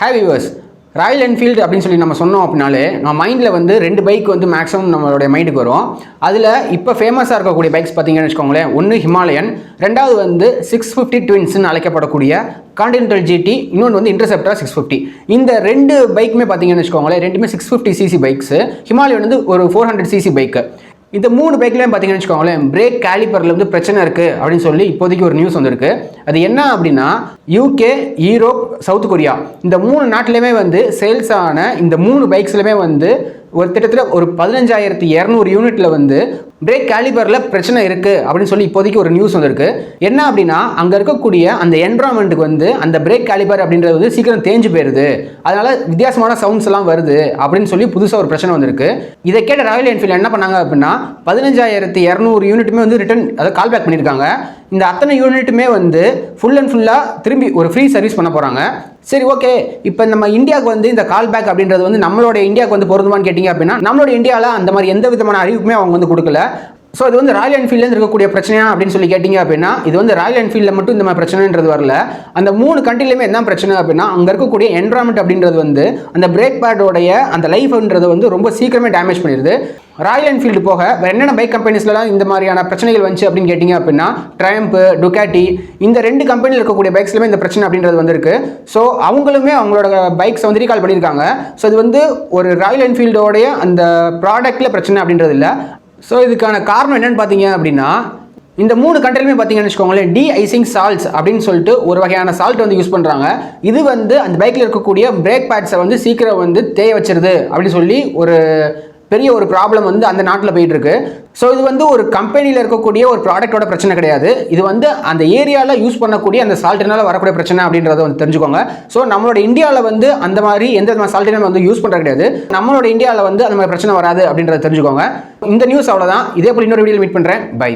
Hi viewers, Royal Enfield அப்படின்னு சொல்லி நம்ம சொன்னோம் அப்படின்னாலே நம்ம மைண்டில் வந்து ரெண்டு பைக் வந்து மேக்ஸிமம் நம்மளுடைய மைண்டுக்கு வரும். அதில் இப்போ ஃபேமஸாக இருக்கக்கூடிய பைக்ஸ் பார்த்தீங்கன்னு வச்சுக்கோங்களேன், ஒன்று ஹிமாலயன், ரெண்டாவது வந்து 650 ட்வின்ஸ்ன்னு அழைக்கப்படக்கூடிய கான்டினென்டல் ஜிடி, இன்னொன்று வந்து இன்டர்செப்டர் 650. இந்த ரெண்டு பைக்குமே பார்த்தீங்கன்னு வச்சுக்கோங்களேன், ரெண்டுமே 650cc பைக்ஸு. ஹிமாலயன் வந்து ஒரு 400cc பைக்கு. இந்த மூணு பைக்லையும் பார்த்தீங்கன்னு வச்சுக்கோங்களேன், பிரேக் கேலிப்பரில் வந்து பிரச்சனை இருக்குது அப்படின்னு சொல்லி இப்போதைக்கு ஒரு நியூஸ் வந்திருக்கு. அது என்ன அப்படின்னா, யூகே, யூரோப், சவுத் கொரியா இந்த மூணு நாட்டிலையுமே வந்து சேல்ஸ் ஆன இந்த மூணு பைக்ஸ்லையுமே வந்து ஒரு கிட்டத்தட்ட ஒரு 15,200 யூனிட்டில் வந்து பிரேக் கேலிபரில் பிரச்சனை இருக்குது அப்படின்னு சொல்லி இப்போதைக்கு ஒரு நியூஸ் வந்திருக்கு. என்ன அப்படின்னா, அங்கே இருக்கக்கூடிய அந்த என்விரான்மெண்ட்டுக்கு வந்து அந்த பிரேக் கேலிபர் அப்படின்றது வந்து சீக்கிரம் தேஞ்சு போயிடுது, அதனால வித்தியாசமான சவுண்ட்ஸ் எல்லாம் வருது அப்படின்னு சொல்லி புதுசாக ஒரு பிரச்சனை வந்திருக்கு. இதை கேட்ட ராயல் என்ஃபீல்டு என்ன பண்ணாங்க அப்படின்னா, 15,200 யூனிட்டுமே வந்து ரிட்டர்ன் அதை கால் பேக் பண்ணியிருக்காங்க. இந்த அத்தனை யூனிட்டுமே வந்து ஃபுல் அண்ட் ஃபுல்லாக திரும்பி ஒரு ஃப்ரீ சர்வீஸ் பண்ண போகிறாங்க. சரி, ஓகே, இப்போ நம்ம இந்தியாவுக்கு வந்து இந்த கால் பேக் அப்படின்றது வந்து நம்மளோட இந்தியாவுக்கு வந்து பொருந்துமான்னு கேட்டிங்க அப்படின்னா, நம்மளோட இந்தியாவில் அந்த மாதிரி எந்த விதமான அறிவிப்புமே அவங்க வந்து கொடுக்கல. ஸோ இது வந்து ராயல் என்ஃபீல்ட்லேருந்து இருக்கக்கூடிய பிரச்சனையா அப்படின்னு சொல்லி கேட்டிங்க அப்படின்னா, இது வந்து ராயல் என்ஃபீல்டில் மட்டும் இந்த மாதிரி பிரச்சனைன்றது வரல. அந்த மூணு கண்ட்ரிலையுமே என்ன பிரச்சனை அப்படின்னா, அங்கே இருக்கக்கூடிய என்விரான்மெண்ட் அப்படின்றது வந்து அந்த பிரேக் பேடோடைய அந்த லைஃப்ன்றது வந்து ரொம்ப சீக்கிரமே டேமேஜ் பண்ணிடுது. ராயல் என்ஃபீல்டு போக வேறு என்னென்ன பைக் கம்பெனிஸ்லாம் இந்த மாதிரியான பிரச்சனைகள் வந்துச்சு அப்படின்னு கேட்டிங்க அப்படின்னா, ட்ரயம்ப், டுகாட்டி, இந்த ரெண்டு கம்பெனியில் இருக்கக்கூடிய பைக்ஸ்லுமே இந்த பிரச்சனை அப்படின்றது வந்திருக்கு. ஸோ அவங்களுமே அவங்களோட பைக்ஸை வந்து ரீகால் பண்ணியிருக்காங்க. ஸோ இது வந்து ஒரு ராயல் என்ஃபீல்டோடைய அந்த ப்ராடக்ட்டில் பிரச்சனை அப்படின்றது இல்லை. ஸோ இதுக்கான காரணம் என்னென்னு பார்த்தீங்க அப்படின்னா, இந்த மூணு கண்ட்ரிலுமே பார்த்தீங்கன்னு வச்சுக்கோங்களேன், ஐசிங் சால்ட்ஸ் அப்படின்னு சொல்லிட்டு ஒரு வகையான சால்ட் வந்து யூஸ் பண்ணுறாங்க. இது வந்து அந்த பைக்கில் இருக்கக்கூடிய பிரேக் பேட்ஸை வந்து சீக்கிரம் வந்து தேய வச்சிருது அப்படின்னு சொல்லி ஒரு பெரிய ஒரு ப்ராப்ளம் வந்து அந்த நாட்டில் போயிட்டு இருக்கு. ஸோ இது வந்து ஒரு கம்பெனியில் இருக்கக்கூடிய ஒரு ப்ராடக்டோட பிரச்சனை கிடையாது. இது வந்து அந்த ஏரியாவில் யூஸ் பண்ணக்கூடிய அந்த சால்ட்டினால வரக்கூடிய பிரச்சனை அப்படின்றத வந்து தெரிஞ்சுக்கோங்க. ஸோ நம்மளோட இந்தியாவில் வந்து அந்த மாதிரி எந்த சால்ட்டினும் வந்து யூஸ் பண்ணுறது கிடையாது. நம்மளோட இந்தியாவில் வந்து அந்த மாதிரி பிரச்சனை வராது அப்படின்றத தெரிஞ்சுக்கோங்க. இந்த நியூஸ் அவ்வளோதான். இதே போல் இன்னொரு வீடியோவில் மீட் பண்ணுறேன். பை.